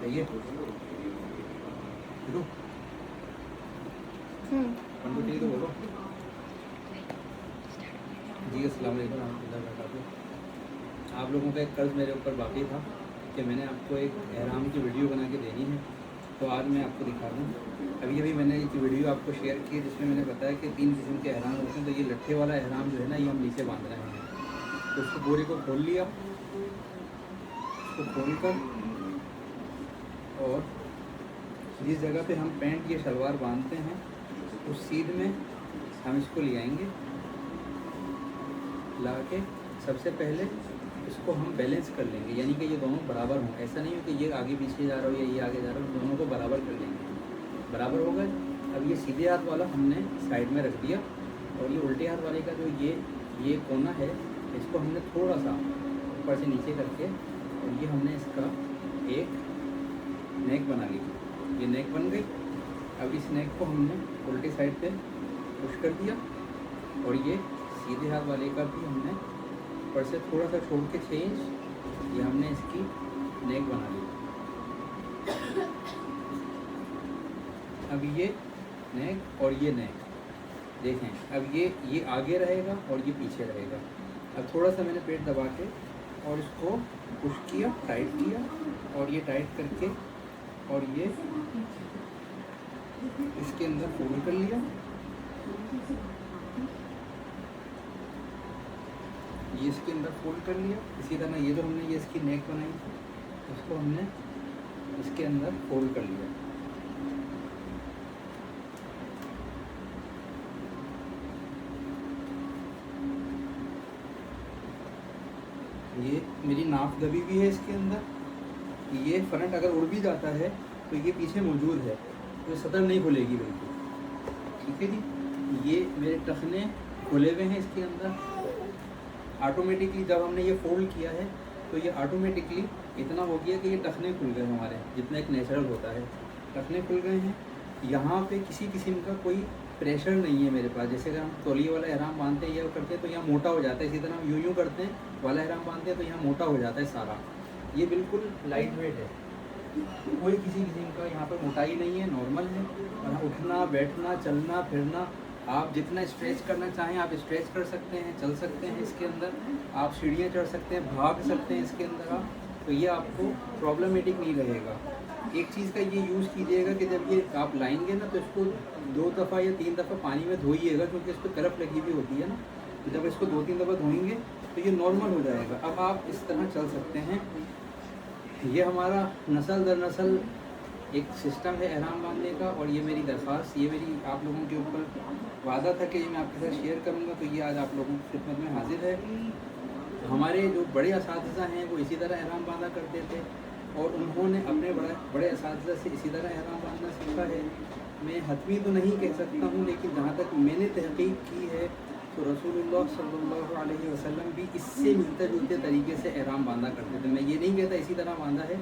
ये देखो पंडित जी तो बोलो जी। अस्सलाम वालेकुम रहमतुल्लाहि व बरकातुहू। आप लोगों का एक कर्ज़ मेरे ऊपर बाकी था कि मैंने आपको एक एहराम की वीडियो बना के देनी है, तो आज मैं आपको दिखा दूँ। अभी मैंने एक वीडियो आपको शेयर की जिसमें मैंने बताया कि 3 किस्म के एहराम होते हैं। तो ये लट्ठे वाला एहराम जो है ना, ये हम नीचे बांध रहे हैं। तो उसको बोरे को खोल लिया, उसको खोल कर और जिस जगह पे हम पैंट या शलवार बांधते हैं उस सीध में हम इसको ले आएंगे। ला के सबसे पहले इसको हम बैलेंस कर लेंगे, यानी कि ये दोनों बराबर हों। ऐसा नहीं हो कि ये आगे पीछे जा रहा हो या ये आगे जा रहा हो, दोनों को बराबर कर लेंगे। बराबर हो गए। अब ये सीधे हाथ वाला हमने साइड में रख दिया और ये उल्टे हाथ वाले का जो ये कोना है, इसको हमने थोड़ा सा ऊपर से नीचे करके और ये हमने इसका एक नेक बना ली। ये नेक बन गई। अब इस नेक को हमने उल्टी साइड पे पुश कर दिया और ये सीधे हाथ वाले का भी हमने ऊपर से थोड़ा सा छोड़ के 6 इंच ये हमने इसकी नेक बना ली। अब ये नेक और ये नेक देखें, अब ये आगे रहेगा और ये पीछे रहेगा। अब थोड़ा सा मैंने पेट दबा के और इसको पुश किया, टाइट किया और ये टाइट करके और ये इसके अंदर फोल्ड कर लिया। ये इसके अंदर फोल्ड कर लिया। इसी तरह ये जो हमने ये इसकी नेक बनाई थी उसको हमने इसके अंदर फोल्ड कर लिया। ये मेरी नाफ दबी भी है इसके अंदर। ये फ्रंट अगर उड़ भी जाता है तो ये पीछे मौजूद है, तो सतर नहीं खुलेगी बिल्कुल। ठीक है जी। ये मेरे टखने खुले हुए हैं इसके अंदर। ऑटोमेटिकली जब हमने ये फोल्ड किया है तो ये ऑटोमेटिकली इतना हो गया कि ये टखने खुल गए हमारे, जितना एक नेचुरल होता है। टखने खुल गए हैं। यहाँ पे किसी किस्म का कोई प्रेशर नहीं है मेरे पास। जैसे अगर हम तौलिए वाला एहराम बांधते हैं या करते हैं तो यहाँ मोटा हो जाता है, इसी तरह हम यूँ करते हैं वाला एहराम बांधते हैं तो यहाँ मोटा हो जाता है सारा। ये बिल्कुल लाइट वेट है, कोई किसी किस्म का यहाँ पर मोटाई नहीं है, नॉर्मल है। और उठना बैठना चलना फिरना आप जितना स्ट्रेच करना चाहें आप स्ट्रेच कर सकते हैं, चल सकते हैं इसके अंदर। आप सीढ़ियाँ चढ़ सकते हैं, भाग सकते हैं इसके अंदर आप। तो ये आपको प्रॉब्लमेटिक नहीं रहेगा। एक चीज़ का ये यूज़ कीजिएगा कि जब ये आप लाएंगे ना तो इसको 2 दफ़ा या 3 दफ़ा पानी में धोइएगा, क्योंकि इस पर करप लगी हुई होती है ना। तो जब इसको 2-3 दफ़ा धोएंगे तो ये नॉर्मल हो जाएगा। अब आप इस तरह चल सकते हैं। ये हमारा नस्ल दर नस्ल एक सिस्टम है एहराम बांधने का। और ये मेरी दरख्वास्त, ये मेरी आप लोगों के ऊपर वादा था कि ये मैं आपके साथ शेयर करूँगा, तो ये आज आप लोगों की खिदमत में हाजिर है। हमारे जो बड़े असातिज़ा हैं वो इसी तरह एहराम बांधा करते थे और उन्होंने अपने बड़े असातिज़ा से इसी तरह एहराम बांधना सीखा है। मैं हतमी तो नहीं कह सकता हूँ, लेकिन जहाँ तक मैंने तहक़ीक़ की है तो रसूलुल्लाह सल्लल्लाहु अलैहि वसल्लम भी इससे मिलते जुलते तरीके से एहराम बांधा करते थे। मैं ये नहीं कहता इसी तरह बांधा है,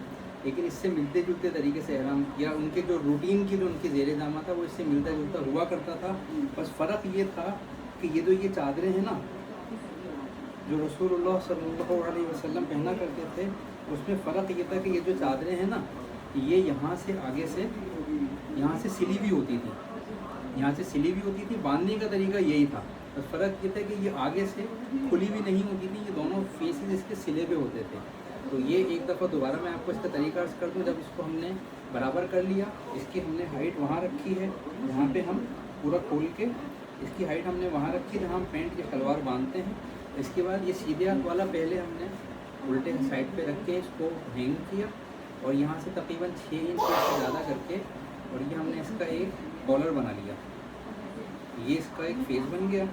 लेकिन इससे मिलते जुलते तरीके से एहराम, या उनके जो रूटीन की जो उनके ज़ेर जामा था वो इससे मिलता जुलता हुआ करता था। बस फ़र्क ये था कि ये जो ये चादरें हैं ना जो रसूलुल्लाह सल्लल्लाहु अलैहि वसल्लम पहना करते थे, उसमें फ़र्क ये था कि ये जो चादरें हैं ना ये यहाँ से आगे से यहाँ से सिली भी होती थी, यहाँ से सिली भी होती थी। बांधने का तरीका यही था, बस फ़र्क ये था कि ये आगे से खुली भी नहीं होती थी, ये दोनों फेसेस इसके सिले पे होते थे। तो ये एक दफ़ा दोबारा मैं आपको इसका तरीका अर्ज़ कर दूँ। जब इसको हमने बराबर कर लिया, इसकी हमने हाइट वहाँ रखी है जहाँ पे हम पूरा खोल के इसकी हाइट हमने वहाँ रखी जहाँ हम पैंट या शलवार बांधते हैं। इसके बाद ये सीधे हाथ वाला पहले हमने उल्टे साइड पे रख के इसको हैंग किया और यहाँ से तकरीबन 6 इंच से ज़्यादा करके और ये हमने इसका एक कॉलर बना लिया। ये इसका एक फेस बन गया।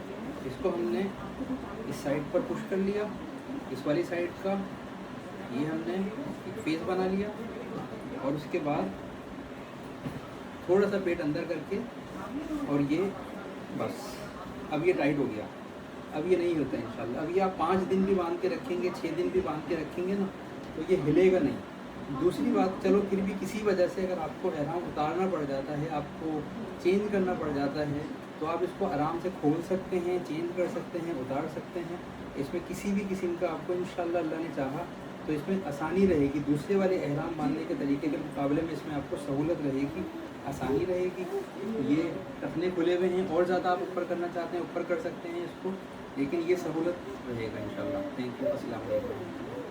इसको हमने इस साइड पर पुश कर लिया, इस वाली साइड का ये हमने एक फेस बना लिया और उसके बाद थोड़ा सा पेट अंदर करके और ये बस अब ये टाइट हो गया। अब ये नहीं होता इंशाल्लाह। अब ये आप 5 दिन भी बांध के रखेंगे, 6 दिन भी बांध के रखेंगे ना तो ये हिलेगा नहीं। दूसरी बात, चलो फिर भी किसी वजह से अगर आपको एहराम उतारना पड़ जाता है, आपको चेंज करना पड़ जाता है, तो आप इसको आराम से खोल सकते हैं, चेंज कर सकते हैं, उतार सकते हैं। इसमें किसी भी किस्म का आपको इंशाल्लाह अल्लाह ने चाहा तो इसमें आसानी रहेगी, दूसरे वाले एहराम बांधने के तरीके के मुकाबले में इसमें आपको सहूलत रहेगी, आसानी रहेगी। ये टखने खुले हुए हैं, और ज़्यादा आप ऊपर करना चाहते हैं ऊपर कर सकते हैं इसको, लेकिन ये सहूलत रहेगा इंशाल्लाह। थैंक यू, अस्सलाम वालेकुम।